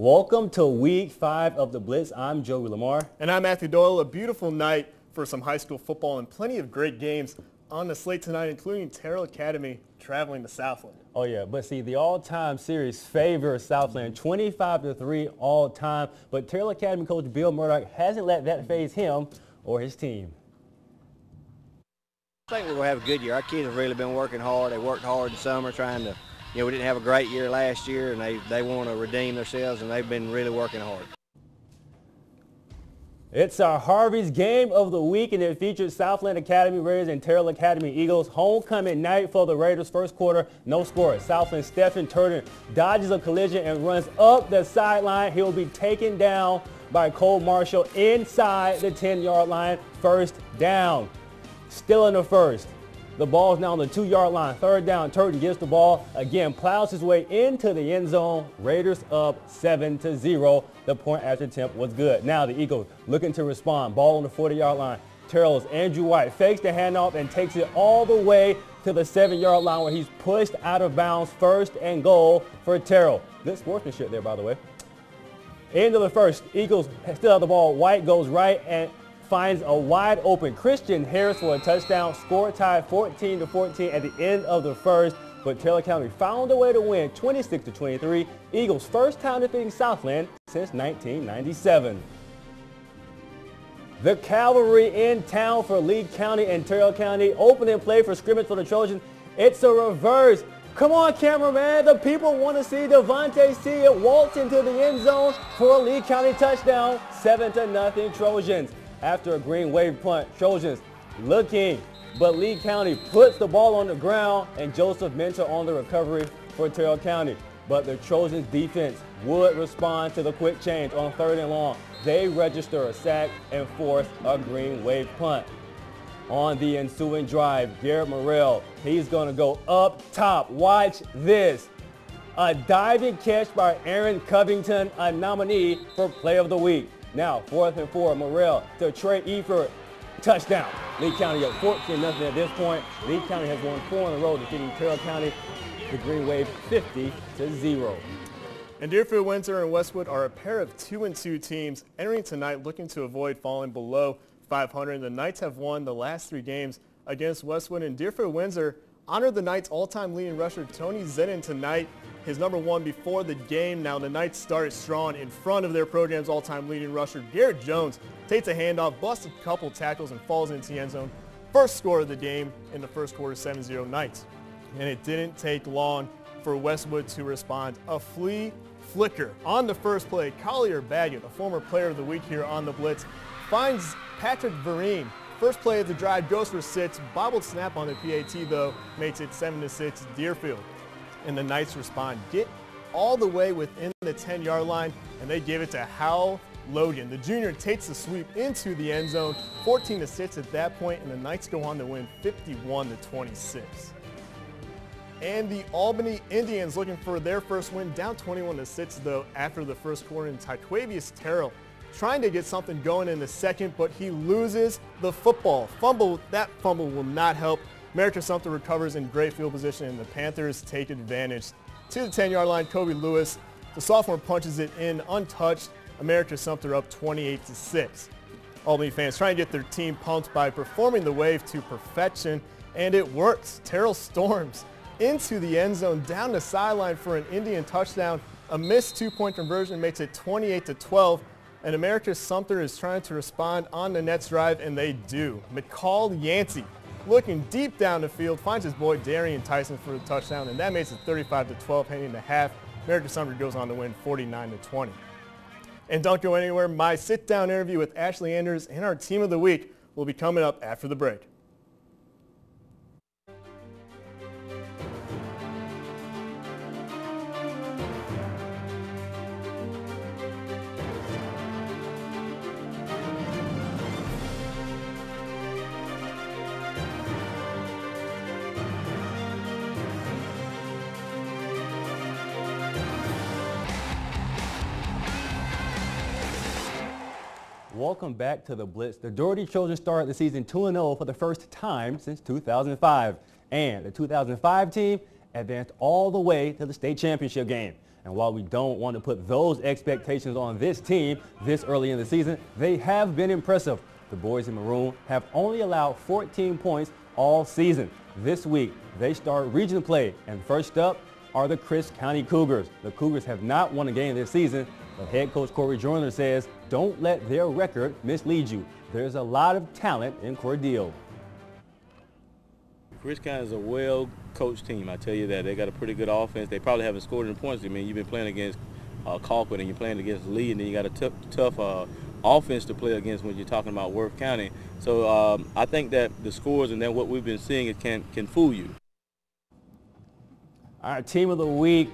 Welcome to Week 5 of the Blitz. I'm Joey Lamar. And I'm Matthew Doyle. A beautiful night for some high school football and plenty of great games on the slate tonight, including Terrell Academy traveling to Southland. Oh, yeah, but see, the all-time series favors Southland 25-3 all-time. But Terrell Academy coach Bill Murdoch hasn't let that faze him or his team. I think we're going to have a good year. Our kids have really been working hard. They worked hard in summer trying to, we didn't have a great year last year, and they want to redeem themselves, and they've been really working hard. It's our Harvey's game of the week, and it features Southland Academy Raiders and Terrell Academy Eagles. Homecoming night for the Raiders. First quarter, no score. Southland Stephen Turner dodges a collision and runs up the sideline. He'll be taken down by Cole Marshall inside the 10-yard line. First down. Still in the first. The ball is now on the 2-yard line. Third down, Turton gets the ball. Again, plows his way into the end zone. Raiders up 7-0. The point after attempt was good. Now the Eagles looking to respond. Ball on the 40-yard line. Terrell's Andrew White fakes the handoff and takes it all the way to the 7-yard line where he's pushed out of bounds. First and goal for Terrell. Good sportsmanship there, by the way. End of the first. Eagles still have the ball. White goes right and finds a wide open Christian Harris for a touchdown. Score tied 14-14 at the end of the first, but Terrell County found a way to win 26-23. Eagles' first time defeating Southland since 1997. The Cavalry in town for Lee County and Terrell County. Opening play for scrimmage for the Trojans. It's a reverse. Come on, cameraman. The people want to see Devontae see it waltz into the end zone for a Lee County touchdown. 7-0 Trojans. After a green wave punt, Trojans looking, but Lee County puts the ball on the ground and Joseph Mentor on the recovery for Terrell County. But the Trojans defense would respond to the quick change on 3rd and long. They register a sack and force a green wave punt. On the ensuing drive, Garrett Morrell, he's going to go up top. Watch this. A diving catch by Aaron Covington, a nominee for Play of the Week. Now, 4th and 4, Morrell to Trey Eford, touchdown. Lee County up 14-0 at this point. Lee County has won 4 in a row, defeating Terrell County, the Green Wave 50-0. And Deerfield, Windsor, and Westwood are a pair of 2-2 teams entering tonight looking to avoid falling below 500. The Knights have won the last 3 games against Westwood, and Deerfield, Windsor honored the Knights' all-time leading rusher Tony Zenin tonight. His number 1 before the game. Now the Knights started strong in front of their program's all-time leading rusher. Garrett Jones takes a handoff, busts a couple tackles, and falls into the end zone. First score of the game in the first quarter, 7-0 Knights. And it didn't take long for Westwood to respond. A flea flicker on the first play. Collier Baggett, a former player of the week here on the Blitz, finds Patrick Vereen. First play of the drive goes for 6. Bobbled snap on the PAT, though, makes it 7-6 Deerfield. And the Knights respond, get all the way within the 10-yard line, and they give it to Hal Logan. The junior takes the sweep into the end zone, 14-6 at that point, and the Knights go on to win 51-26. And the Albany Indians looking for their first win, down 21-6 though after the first quarter, and Tyquavius Terrell trying to get something going in the second, but he loses the football. That fumble will not help. America Sumter recovers in great field position, and the Panthers take advantage. To the 10-yard line, Kobe Lewis, the sophomore, punches it in untouched. America Sumter up 28-6. Albany fans trying to get their team pumped by performing the wave to perfection, and it works. Terrell storms into the end zone, down the sideline for an Indian touchdown. A missed 2-point conversion makes it 28-12, and America Sumter is trying to respond on the next drive, and they do. McCall Yancey, looking deep down the field, finds his boy Darian Tyson for the touchdown, and that makes it 35-12 heading into half. America Sumter goes on to win 49-20. And don't go anywhere. My sit-down interview with Ashley Anders and our Team of the Week will be coming up after the break. Welcome back to the Blitz. The Doherty Trojans started the season 2-0 for the first time since 2005. And the 2005 team advanced all the way to the state championship game. And while we don't want to put those expectations on this team this early in the season, they have been impressive. The boys in maroon have only allowed 14 points all season. This week, they start regional play, and first up are the Crisp County Cougars. The Cougars have not won a game this season, but head coach Corey Joyner says, don't let their record mislead you. There's a lot of talent in Cordele. Crisp County is a well-coached team, I tell you that. They got a pretty good offense. They probably haven't scored any points. I mean, you've been playing against Colquitt and you're playing against Lee, and then you got a tough offense to play against when you're talking about Worth County. So I think that the scores and then what we've been seeing it can fool you. Our team of the week,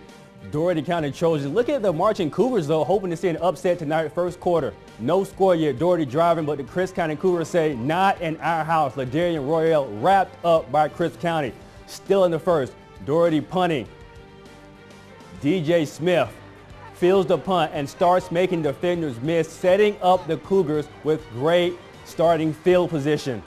Dougherty County Trojans. Look at the marching Cougars, though, hoping to see an upset tonight, first quarter. No score yet, Dougherty driving, but the Crisp County Cougars say, not in our house. LaDarian Royale wrapped up by Crisp County. Still in the first, Dougherty punting. DJ Smith fields the punt and starts making defenders miss, setting up the Cougars with great starting field position.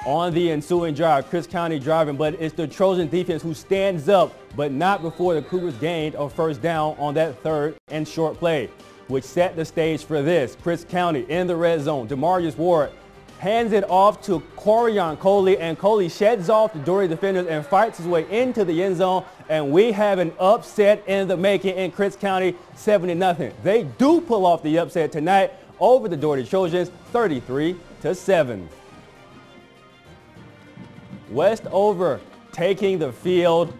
On the ensuing drive, Crisp County driving, but it's the Trojan defense who stands up, but not before the Cougars gained a first down on that third and short play, which set the stage for this. Crisp County in the red zone. Demarius Ward hands it off to Corian Coley, and Coley sheds off the Dougherty defenders and fights his way into the end zone, and we have an upset in the making in Crisp County, 7-0. They do pull off the upset tonight over the Dougherty Trojans, 33-7. Westover taking the field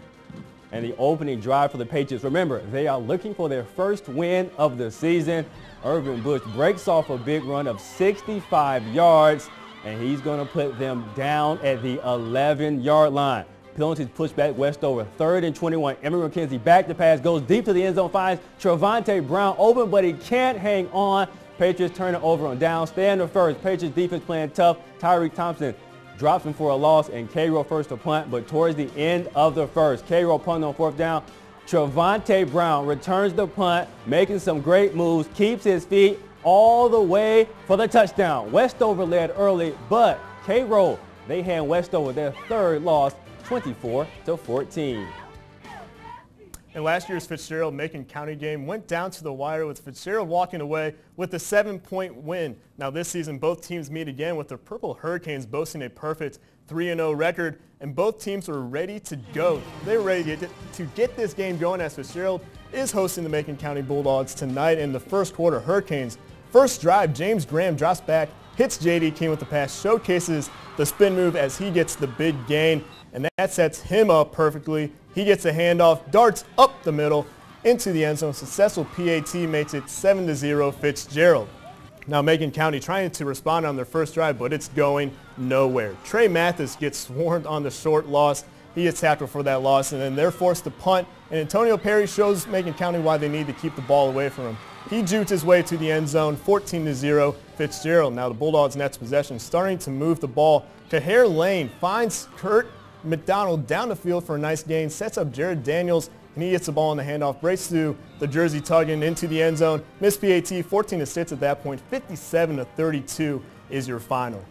and the opening drive for the Patriots. Remember, they are looking for their first win of the season. Irvin Bush breaks off a big run of 65 yards, and he's going to put them down at the 11-yard line. Penalties push back Westover, 3rd and 21. Emory McKenzie back to pass, goes deep to the end zone, finds Trevante Brown open, but he can't hang on. Patriots turn it over on down, stay in the first. Patriots defense playing tough. Tyreek Thompson drops him for a loss, and Cairo first to punt, but towards the end of the first, Cairo punted on 4th down. Trevante Brown returns the punt, making some great moves, keeps his feet all the way for the touchdown. Westover led early, but Cairo, they hand Westover their 3rd loss, 24-14. And last year's Fitzgerald-Macon County game went down to the wire with Fitzgerald walking away with a 7-point win. Now this season, both teams meet again with the Purple Hurricanes boasting a perfect 3-0 record, and both teams were ready to go. They were ready to get this game going as Fitzgerald is hosting the Macon County Bulldogs tonight in the first quarter. Hurricanes first drive, James Graham drops back, hits J.D. King with the pass, showcases the spin move as he gets the big gain, and that sets him up perfectly. He gets a handoff, darts up the middle into the end zone. Successful PAT makes it 7-0 Fitzgerald. Now Macon County trying to respond on their first drive, but it's going nowhere. Trey Mathis gets swarmed on the short loss. He gets tackled for that loss, and then they're forced to punt. And Antonio Perry shows Macon County why they need to keep the ball away from him. He juked his way to the end zone, 14-0 Fitzgerald. Now the Bulldogs' next possession starting to move the ball. Caher Lane finds Kurt McDonald down the field for a nice gain, sets up Jared Daniels, and he gets the ball in the handoff, breaks through the jersey tugging into the end zone. Miss PAT, 14-6 at that point, 57-32 is your final.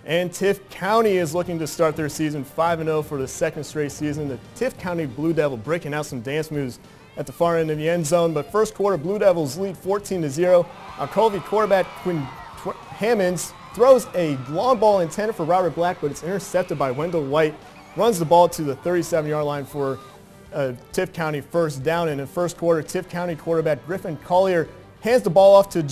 And Tift County is looking to start their season 5-0 for the 2nd straight season. The Tift County Blue Devil breaking out some dance moves at the far end of the end zone, but first quarter Blue Devils lead 14-0. Our Colby quarterback Quinn Hammonds throws a long ball intended for Robert Black, but it's intercepted by Wendell White. Runs the ball to the 37-yard line for Tift County first down. And in the first quarter, Tift County quarterback Griffin Collier hands the ball off to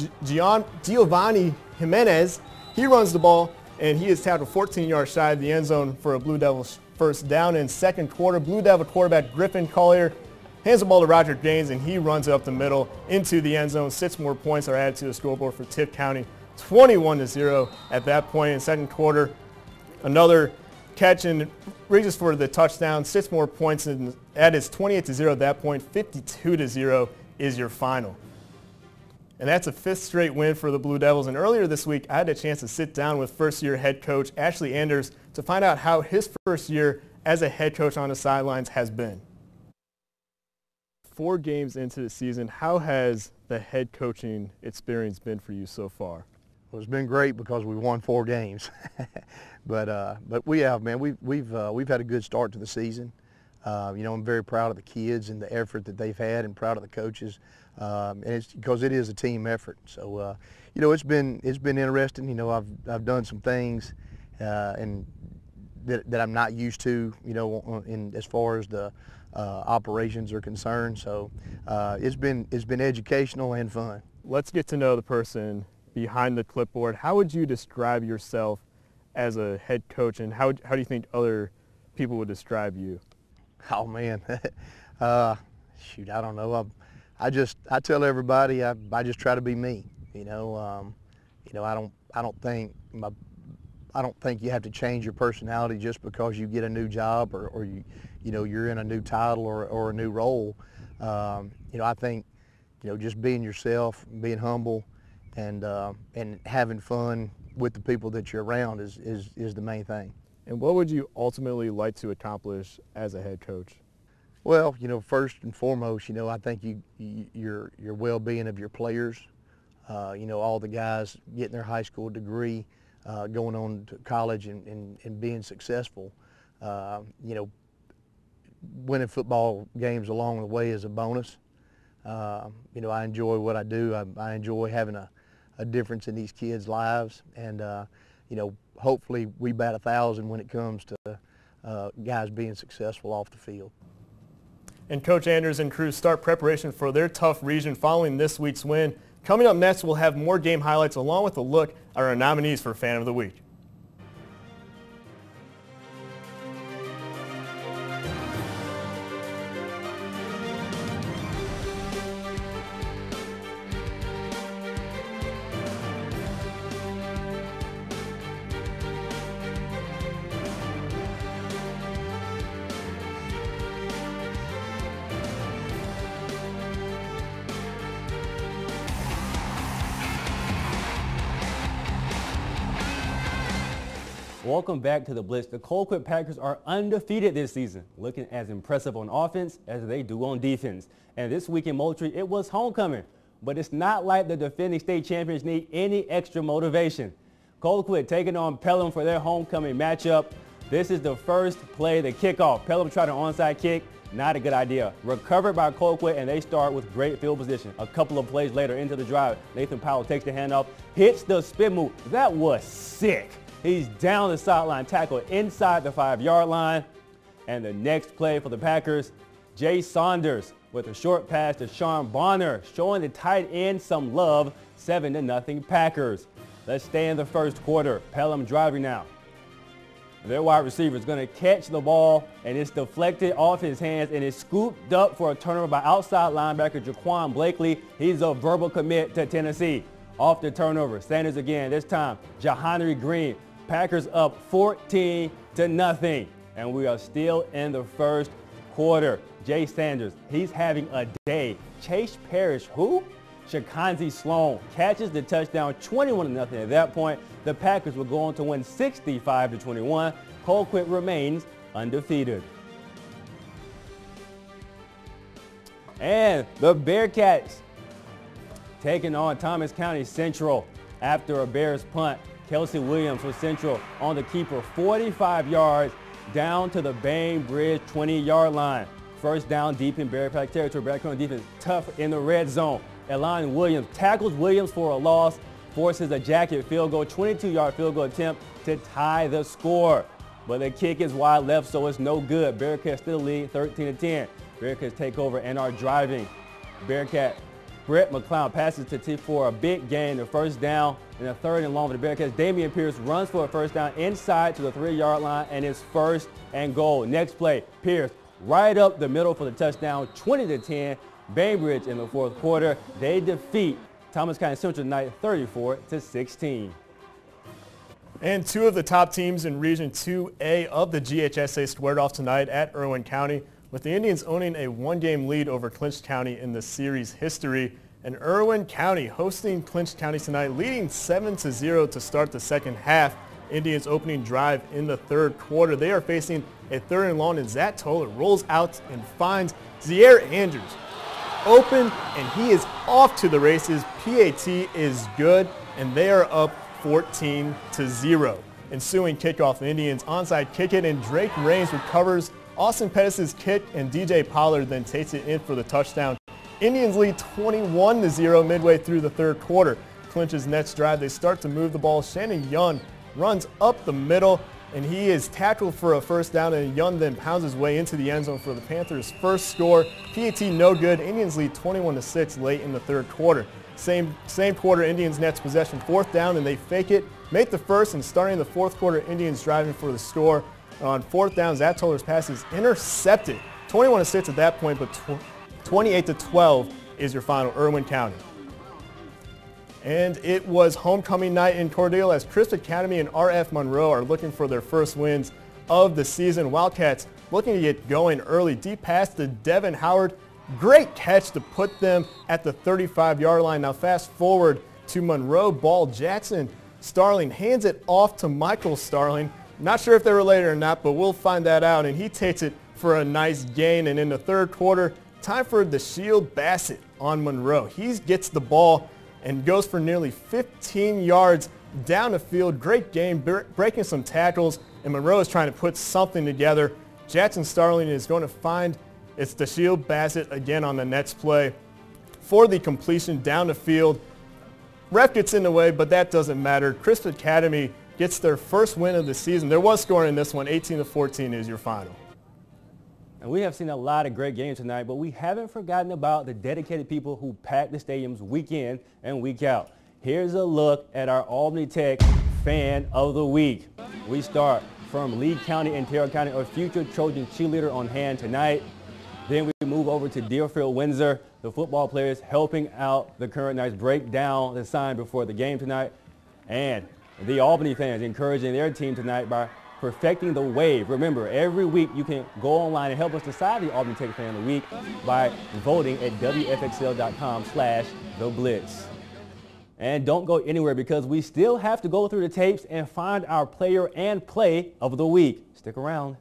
Giovanni Jimenez. He runs the ball, and he is tackled 14 yards shy of the end zone for a Blue Devils first down. In second quarter, Blue Devil quarterback Griffin Collier hands the ball to Roger Gaines, and he runs it up the middle into the end zone. 6 more points are added to the scoreboard for Tift County. 21-0 at that point in second quarter. Another catch and reaches for the touchdown. 6 more points, and that is 28-0 at that point. 52-0 is your final. And that's a 5th straight win for the Blue Devils. And earlier this week, I had a chance to sit down with first-year head coach Ashley Anders to find out how his first year as a head coach on the sidelines has been. 4 games into the season, how has the head coaching experience been for you so far? Well, it's been great because we won 4 games, but we have, man. We've had a good start to the season. You know, I'm very proud of the kids and the effort that they've had, and proud of the coaches, and it's because it is a team effort. So, you know, it's been interesting. You know, I've done some things, and that I'm not used to. You know, in as far as the operations are concerned. So, it's been educational and fun. Let's get to know the person behind the clipboard. How would you describe yourself as a head coach, and how do you think other people would describe you? Oh man, shoot, I don't know. I tell everybody I just try to be me. You know, I don't think you have to change your personality just because you get a new job or you're in a new title or a new role. You know, I think, you know, just being yourself, being humble, and having fun with the people that you're around is the main thing. And what would you ultimately like to accomplish as a head coach? Well, you know, first and foremost, you know, I think your well-being of your players. You know, all the guys getting their high school degree, going on to college and being successful. You know, winning football games along the way is a bonus. You know, I enjoy what I do. I enjoy having a difference in these kids' lives, and you know, hopefully we bat 1,000 when it comes to guys being successful off the field. And Coach Anders and crew start preparation for their tough region following this week's win. Coming up next, we'll have more game highlights along with a look at our nominees for Fan of the Week. Welcome back to the Blitz. The Colquitt Packers are undefeated this season, looking as impressive on offense as they do on defense. And this week in Moultrie, it was homecoming. But it's not like the defending state champions need any extra motivation. Colquitt taking on Pelham for their homecoming matchup. This is the first play, the kickoff. Pelham tried an onside kick. Not a good idea. Recovered by Colquitt, and they start with great field position. A couple of plays later into the drive, Nathan Powell takes the handoff, hits the spin move. That was sick. He's down the sideline, tackled inside the 5-yard line. And the next play for the Packers, Jay Saunders with a short pass to Sean Bonner, showing the tight end some love, 7-0 Packers. Let's stay in the first quarter. Pelham driving now. Their wide receiver is going to catch the ball, and it's deflected off his hands, and it's scooped up for a turnover by outside linebacker Jaquan Blakely. He's a verbal commit to Tennessee. Off the turnover, Sanders again, this time Jahanry Green. Packers up 14-0, and we are still in the first quarter. Jay Sanders, he's having a day. Chase Parrish, who? Shakanzi Sloan catches the touchdown, 21-0. At that point, the Packers will go on to win 65-21. Colquitt remains undefeated. And the Bearcats taking on Thomas County Central after a Bears punt. Kelsey Williams for Central on the keeper, 45 yards down to the Bainbridge 20-yard line. First down deep in Bear Pack territory. Bear Pack defense tough in the red zone. Elon Williams tackles Williams for a loss, forces a jacket field goal, 22-yard field goal attempt to tie the score. But the kick is wide left, so it's no good. Bearcats still lead 13-10. Bearcats take over and are driving. Bearcat Brett McCloud passes to T for a big gain, the first down and a 3rd and long for the Bearcats. Damian Pierce runs for a first down inside to the 3-yard line, and it's 1st and goal. Next play, Pierce right up the middle for the touchdown, 20-10. Bainbridge in the fourth quarter. They defeat Thomas County Central tonight 34-16. And two of the top teams in Region 2A of the GHSA squared off tonight at Irwin County, with the Indians owning a 1-game lead over Clinch County in the series history. And Irwin County hosting Clinch County tonight, leading 7-0 to start the second half. Indians opening drive in the third quarter. They are facing a 3rd and long, and Zach Toller rolls out and finds Zaire Andrews open, and he is off to the races. PAT is good, and they are up 14-0. Ensuing kickoff, the Indians onside kick it, and Drake Raines recovers Austin Pettis' kick and DJ Pollard then takes it in for the touchdown. Indians lead 21-0 midway through the third quarter. Clinch's next drive, they start to move the ball. Shannon Young runs up the middle, and he is tackled for a first down, and Young then pounds his way into the end zone for the Panthers' first score. PAT no good. Indians lead 21-6 late in the third quarter. Same quarter, Indians next possession, fourth down, and they fake it, make the first, and starting the fourth quarter, Indians driving for the score. On fourth down, Zach Toller's pass is intercepted. 21-6 at that point, but 28-12 is your final, Irwin County. And it was homecoming night in Cordele as Crisp Academy and RF Monroe are looking for their first wins of the season. Wildcats looking to get going early. Deep pass to Devin Howard. Great catch to put them at the 35-yard line. Now fast forward to Monroe ball. Jackson Starling hands it off to Michael Starling. Not sure if they're related or not, but we'll find that out. And he takes it for a nice gain. And in the third quarter, time for DeShield Bassett on Monroe. He gets the ball and goes for nearly 15 yards down the field. Great game, breaking some tackles, and Monroe is trying to put something together. Jackson Starling is going to find it's DeShield Bassett again on the next play for the completion down the field. Ref gets in the way, but that doesn't matter. Crisp Academy gets their first win of the season. There was scoring in this one. 18-14 is your final. And we have seen a lot of great games tonight, but we haven't forgotten about the dedicated people who pack the stadiums week in and week out. Here's a look at our Albany Tech Fan of the Week. We start from Lee County and Terrell County, a future Trojan cheerleader on hand tonight. Then we move over to Deerfield Windsor, the football players helping out the current Knights break down the sign before the game tonight. And the Albany fans encouraging their team tonight by perfecting the wave. Remember, every week you can go online and help us decide the Albany Tech Fan of the Week by voting at WFXL.com/The Blitz. And don't go anywhere because we still have to go through the tapes and find our player and play of the week. Stick around.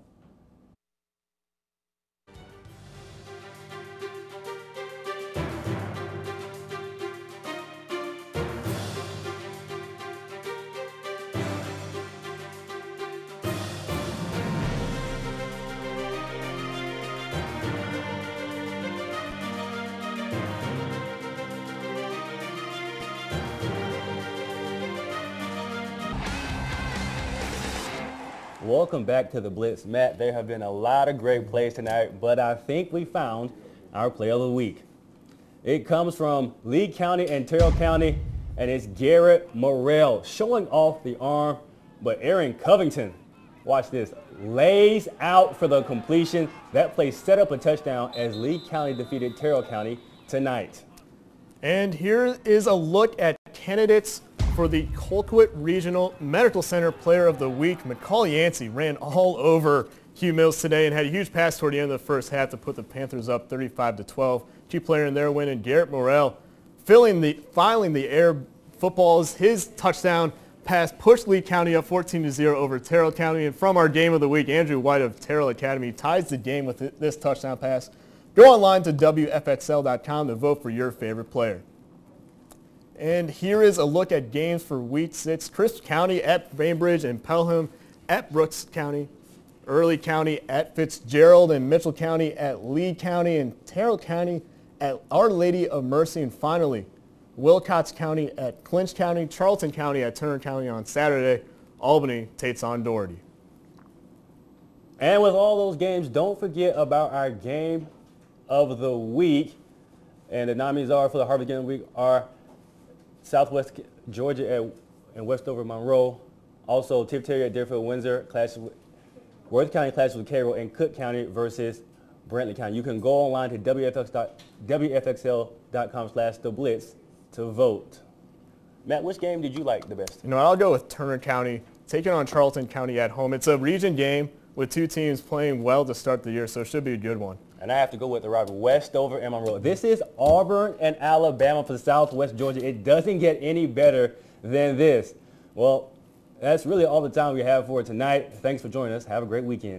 Welcome back to the Blitz. Matt, there have been a lot of great plays tonight, but I think we found our play of the week. It comes from Lee County and Terrell County, and it's Garrett Morrell showing off the arm, but Aaron Covington, watch this, lays out for the completion. That play set up a touchdown as Lee County defeated Terrell County tonight. And here is a look at candidates for the Colquitt Regional Medical Center Player of the Week. McCall Yancey ran all over Hugh Mills today and had a huge pass toward the end of the first half to put the Panthers up 35-12. Key player in their win, and Garrett Morrell filing the air footballs. His touchdown pass pushed Lee County up 14-0 over Terrell County. And from our game of the week, Andrew White of Terrell Academy ties the game with this touchdown pass. Go online to WFXL.com to vote for your favorite player. And here is a look at games for Week 6. Crisp County at Bainbridge and Pelham at Brooks County. Early County at Fitzgerald, and Mitchell County at Lee County, and Terrell County at Our Lady of Mercy. And finally, Wilcox County at Clinch County, Charlton County at Turner County on Saturday. Albany takes on Doherty. And with all those games, don't forget about our game of the week. And the nominees are for the Harvest Game of the Week are Southwest Georgia and Westover Monroe. Also, Tiff Terry at Deerfield Windsor, Worth County clashes with Cairo, and Cook County versus Brantley County. You can go online to WFXL.com/The Blitz to vote. Matt, which game did you like the best? I'll go with Turner County taking on Charlton County at home. It's a region game with two teams playing well to start the year, so it should be a good one. And I have to go with the rival, Westover and Monroe. This is Auburn and Alabama for Southwest Georgia. It doesn't get any better than this. Well, that's really all the time we have for tonight. Thanks for joining us. Have a great weekend.